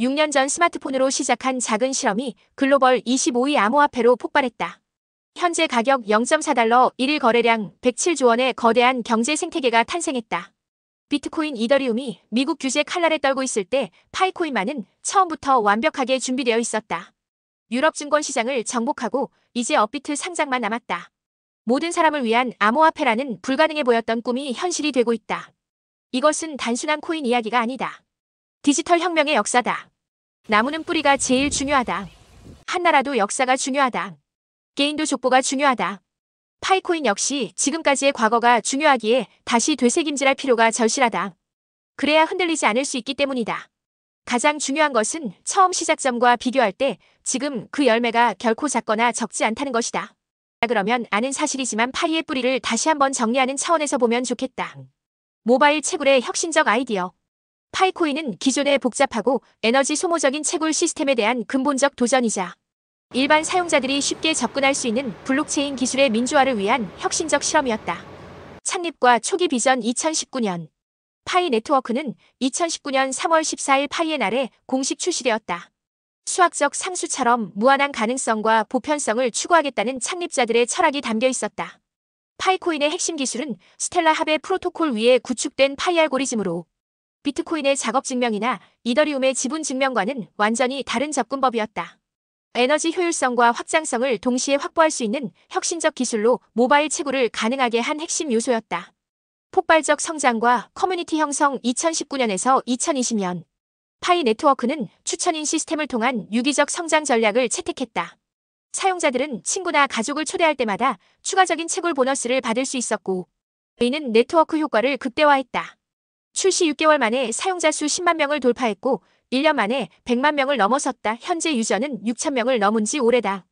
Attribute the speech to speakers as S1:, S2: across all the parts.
S1: 6년 전 스마트폰으로 시작한 작은 실험이 글로벌 25위 암호화폐로 폭발했다. 현재 가격 0.4달러, 1일 거래량 107조 원의 거대한 경제 생태계가 탄생했다. 비트코인, 이더리움이 미국 규제 칼날에 떨고 있을 때 파이코인만은 처음부터 완벽하게 준비되어 있었다. 유럽 증권 시장을 정복하고 이제 업비트 상장만 남았다. 모든 사람을 위한 암호화폐라는 불가능해 보였던 꿈이 현실이 되고 있다. 이것은 단순한 코인 이야기가 아니다. 디지털 혁명의 역사다. 나무는 뿌리가 제일 중요하다. 한 나라도 역사가 중요하다. 개인도 족보가 중요하다. 파이코인 역시 지금까지의 과거가 중요하기에 다시 되새김질할 필요가 절실하다. 그래야 흔들리지 않을 수 있기 때문이다. 가장 중요한 것은 처음 시작점과 비교할 때 지금 그 열매가 결코 작거나 적지 않다는 것이다. 그러면 아는 사실이지만 파이의 뿌리를 다시 한번 정리하는 차원에서 보면 좋겠다. 모바일 채굴의 혁신적 아이디어. 파이코인은 기존의 복잡하고 에너지 소모적인 채굴 시스템에 대한 근본적 도전이자 일반 사용자들이 쉽게 접근할 수 있는 블록체인 기술의 민주화를 위한 혁신적 실험이었다. 창립과 초기 비전 2019년. 파이 네트워크는 2019년 3월 14일 파이의 날에 공식 출시되었다. 수학적 상수처럼 무한한 가능성과 보편성을 추구하겠다는 창립자들의 철학이 담겨 있었다. 파이코인의 핵심 기술은 스텔라 합의 프로토콜 위에 구축된 파이 알고리즘으로 비트코인의 작업 증명이나 이더리움의 지분 증명과는 완전히 다른 접근법이었다. 에너지 효율성과 확장성을 동시에 확보할 수 있는 혁신적 기술로 모바일 채굴을 가능하게 한 핵심 요소였다. 폭발적 성장과 커뮤니티 형성. 2019년에서 2020년 파이 네트워크는 추천인 시스템을 통한 유기적 성장 전략을 채택했다. 사용자들은 친구나 가족을 초대할 때마다 추가적인 채굴 보너스를 받을 수 있었고 이는 네트워크 효과를 극대화했다. 출시 6개월 만에 사용자 수 10만 명을 돌파했고 1년 만에 100만 명을 넘어섰다. 현재 유저는 6천 명을 넘은 지 오래다.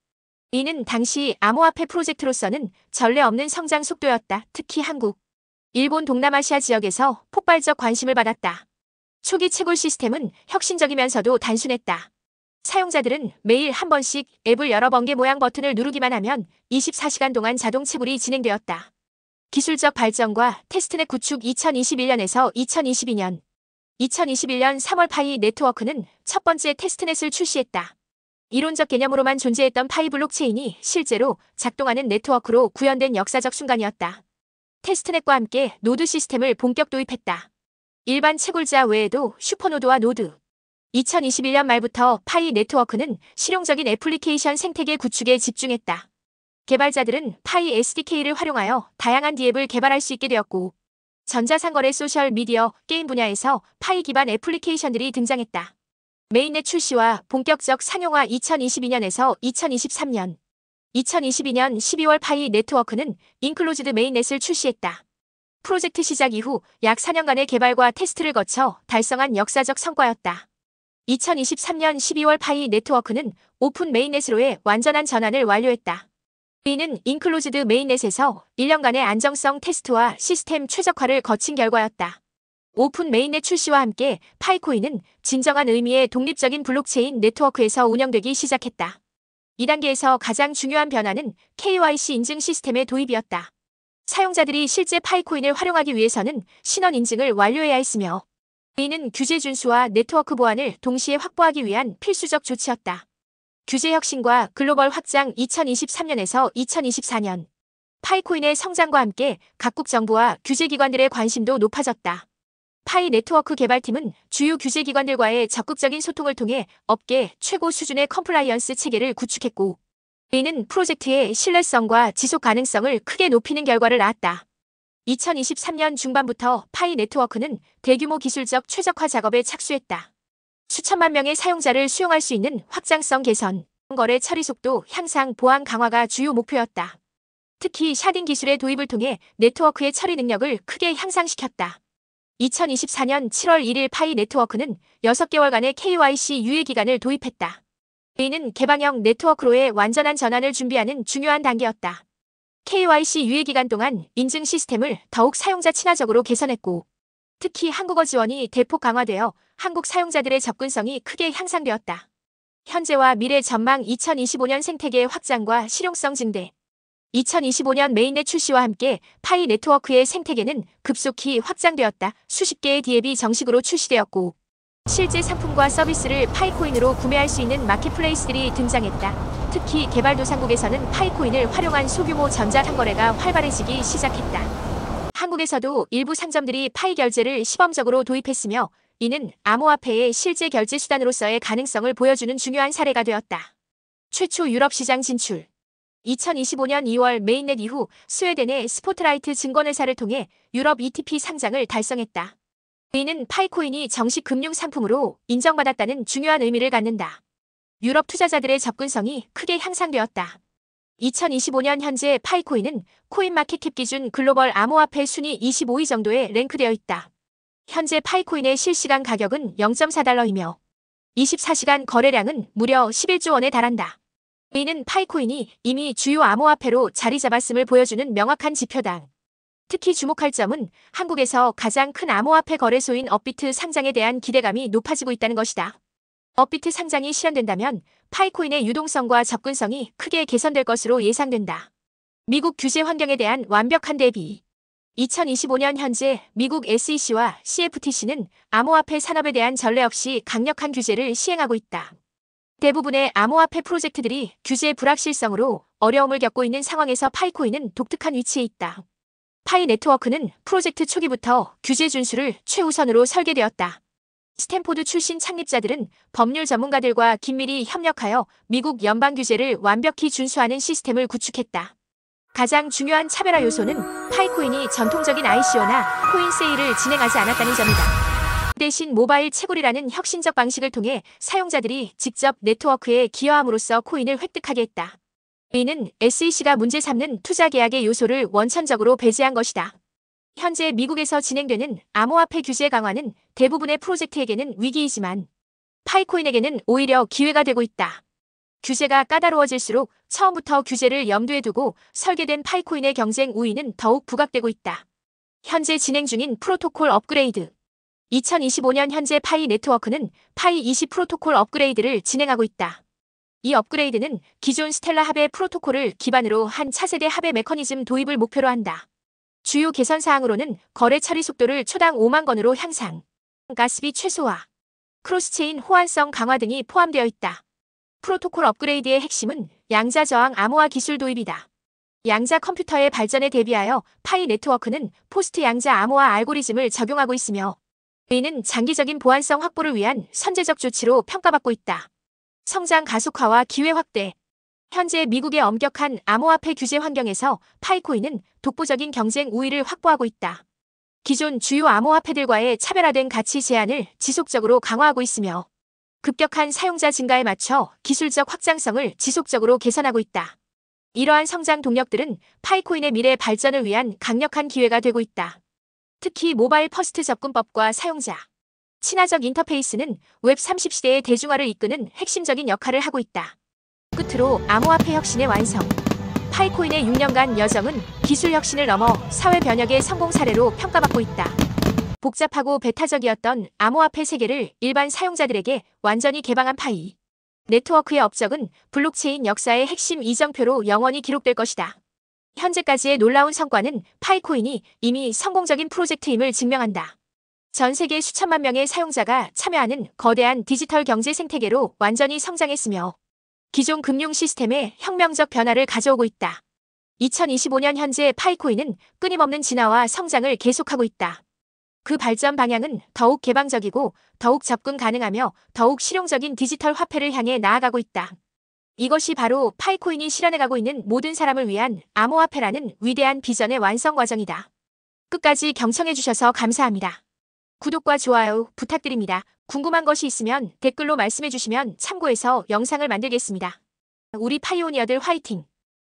S1: 이는 당시 암호화폐 프로젝트로서는 전례 없는 성장 속도였다. 특히 한국, 일본, 동남아시아 지역에서 폭발적 관심을 받았다. 초기 채굴 시스템은 혁신적이면서도 단순했다. 사용자들은 매일 한 번씩 앱을 열어 번개 모양 버튼을 누르기만 하면 24시간 동안 자동 채굴이 진행되었다. 기술적 발전과 테스트넷 구축. 2021년에서 2022년 2021년 3월 파이 네트워크는 첫 번째 테스트넷을 출시했다. 이론적 개념으로만 존재했던 파이 블록체인이 실제로 작동하는 네트워크로 구현된 역사적 순간이었다. 테스트넷과 함께 노드 시스템을 본격 도입했다. 일반 채굴자 외에도 슈퍼노드와 노드. 2021년 말부터 파이 네트워크는 실용적인 애플리케이션 생태계 구축에 집중했다. 개발자들은 파이 SDK를 활용하여 다양한 D앱을 개발할 수 있게 되었고 전자상거래, 소셜 미디어, 게임 분야에서 파이 기반 애플리케이션들이 등장했다. 메인넷 출시와 본격적 상용화. 2022년에서 2023년 2022년 12월 파이 네트워크는 인클로즈드 메인넷을 출시했다. 프로젝트 시작 이후 약 4년간의 개발과 테스트를 거쳐 달성한 역사적 성과였다. 2023년 12월 파이 네트워크는 오픈 메인넷으로의 완전한 전환을 완료했다. 이는 인클로즈드 메인넷에서 1년간의 안정성 테스트와 시스템 최적화를 거친 결과였다. 오픈 메인넷 출시와 함께 파이코인은 진정한 의미의 독립적인 블록체인 네트워크에서 운영되기 시작했다. 2단계에서 가장 중요한 변화는 KYC 인증 시스템의 도입이었다. 사용자들이 실제 파이코인을 활용하기 위해서는 신원 인증을 완료해야 했으며 이는 규제 준수와 네트워크 보안을 동시에 확보하기 위한 필수적 조치였다. 규제 혁신과 글로벌 확장. 2023년에서 2024년 파이코인의 성장과 함께 각국 정부와 규제기관들의 관심도 높아졌다. 파이 네트워크 개발팀은 주요 규제기관들과의 적극적인 소통을 통해 업계 최고 수준의 컴플라이언스 체계를 구축했고 이는 프로젝트의 신뢰성과 지속 가능성을 크게 높이는 결과를 낳았다. 2023년 중반부터 파이 네트워크는 대규모 기술적 최적화 작업에 착수했다. 수천만 명의 사용자를 수용할 수 있는 확장성 개선, 거래 처리 속도 향상, 보안 강화가 주요 목표였다. 특히 샤딩 기술의 도입을 통해 네트워크의 처리 능력을 크게 향상시켰다. 2024년 7월 1일 파이 네트워크는 6개월간의 KYC 유예 기간을 도입했다. 이는 개방형 네트워크로의 완전한 전환을 준비하는 중요한 단계였다. KYC 유예 기간 동안 인증 시스템을 더욱 사용자 친화적으로 개선했고 특히 한국어 지원이 대폭 강화되어 한국 사용자들의 접근성이 크게 향상되었다. 현재와 미래 전망. 2025년 생태계 확장과 실용성 증대. 2025년 메인넷 출시와 함께 파이 네트워크의 생태계는 급속히 확장되었다. 수십 개의 D앱이 정식으로 출시되었고 실제 상품과 서비스를 파이코인으로 구매할 수 있는 마켓플레이스들이 등장했다. 특히 개발도상국에서는 파이코인을 활용한 소규모 전자상거래가 활발해지기 시작했다. 한국에서도 일부 상점들이 파이 결제를 시범적으로 도입했으며 이는 암호화폐의 실제 결제 수단으로서의 가능성을 보여주는 중요한 사례가 되었다. 최초 유럽 시장 진출. 2025년 2월 메인넷 이후 스웨덴의 스포트라이트 증권회사를 통해 유럽 ETP 상장을 달성했다. 이는 파이코인이 정식 금융 상품으로 인정받았다는 중요한 의미를 갖는다. 유럽 투자자들의 접근성이 크게 향상되었다. 2025년 현재 파이코인은 코인마켓캡 기준 글로벌 암호화폐 순위 25위 정도에 랭크되어 있다. 현재 파이코인의 실시간 가격은 0.4달러이며 24시간 거래량은 무려 11조 원에 달한다. 이는 파이코인이 이미 주요 암호화폐로 자리 잡았음을 보여주는 명확한 지표다. 특히 주목할 점은 한국에서 가장 큰 암호화폐 거래소인 업비트 상장에 대한 기대감이 높아지고 있다는 것이다. 업비트 상장이 실현된다면 파이코인의 유동성과 접근성이 크게 개선될 것으로 예상된다. 미국 규제 환경에 대한 완벽한 대비. 2025년 현재 미국 SEC와 CFTC는 암호화폐 산업에 대한 전례 없이 강력한 규제를 시행하고 있다. 대부분의 암호화폐 프로젝트들이 규제 불확실성으로 어려움을 겪고 있는 상황에서 파이코인은 독특한 위치에 있다. 파이 네트워크는 프로젝트 초기부터 규제 준수를 최우선으로 설계되었다. 스탠포드 출신 창립자들은 법률 전문가들과 긴밀히 협력하여 미국 연방 규제를 완벽히 준수하는 시스템을 구축했다. 가장 중요한 차별화 요소는 파이코인이 전통적인 ICO나 코인 세일을 진행하지 않았다는 점이다. 대신 모바일 채굴이라는 혁신적 방식을 통해 사용자들이 직접 네트워크에 기여함으로써 코인을 획득하게 했다. 이는 SEC가 문제 삼는 투자 계약의 요소를 원천적으로 배제한 것이다. 현재 미국에서 진행되는 암호화폐 규제 강화는 대부분의 프로젝트에게는 위기이지만 파이코인에게는 오히려 기회가 되고 있다. 규제가 까다로워질수록 처음부터 규제를 염두에 두고 설계된 파이코인의 경쟁 우위는 더욱 부각되고 있다. 현재 진행 중인 프로토콜 업그레이드. 2025년 현재 파이 네트워크는 파이 20 프로토콜 업그레이드를 진행하고 있다. 이 업그레이드는 기존 스텔라 합의 프로토콜을 기반으로 한 차세대 합의 메커니즘 도입을 목표로 한다. 주요 개선 사항으로는 거래 처리 속도를 초당 5만 건으로 향상, 가스비 최소화, 크로스체인 호환성 강화 등이 포함되어 있다. 프로토콜 업그레이드의 핵심은 양자 저항 암호화 기술 도입이다. 양자 컴퓨터의 발전에 대비하여 파이 네트워크는 포스트 양자 암호화 알고리즘을 적용하고 있으며 이는 장기적인 보안성 확보를 위한 선제적 조치로 평가받고 있다. 성장 가속화와 기회 확대. 현재 미국의 엄격한 암호화폐 규제 환경에서 파이코인은 독보적인 경쟁 우위를 확보하고 있다. 기존 주요 암호화폐들과의 차별화된 가치 제한을 지속적으로 강화하고 있으며 급격한 사용자 증가에 맞춰 기술적 확장성을 지속적으로 개선하고 있다. 이러한 성장 동력들은 파이코인의 미래 발전을 위한 강력한 기회가 되고 있다. 특히 모바일 퍼스트 접근법과 사용자 친화적 인터페이스는 웹30 시대의 대중화를 이끄는 핵심적인 역할을 하고 있다. 끝으로 암호화폐 혁신의 완성. 파이코인의 6년간 여정은 기술 혁신을 넘어 사회 변혁의 성공 사례로 평가받고 있다. 복잡하고 배타적이었던 암호화폐 세계를 일반 사용자들에게 완전히 개방한 파이 네트워크의 업적은 블록체인 역사의 핵심 이정표로 영원히 기록될 것이다. 현재까지의 놀라운 성과는 파이코인이 이미 성공적인 프로젝트임을 증명한다. 전 세계 수천만 명의 사용자가 참여하는 거대한 디지털 경제 생태계로 완전히 성장했으며 기존 금융 시스템에 혁명적 변화를 가져오고 있다. 2025년 현재 파이코인은 끊임없는 진화와 성장을 계속하고 있다. 그 발전 방향은 더욱 개방적이고 더욱 접근 가능하며 더욱 실용적인 디지털 화폐를 향해 나아가고 있다. 이것이 바로 파이코인이 실현해가고 있는 모든 사람을 위한 암호화폐라는 위대한 비전의 완성 과정이다. 끝까지 경청해주셔서 감사합니다. 구독과 좋아요 부탁드립니다. 궁금한 것이 있으면 댓글로 말씀해주시면 참고해서 영상을 만들겠습니다. 우리 파이오니어들 화이팅!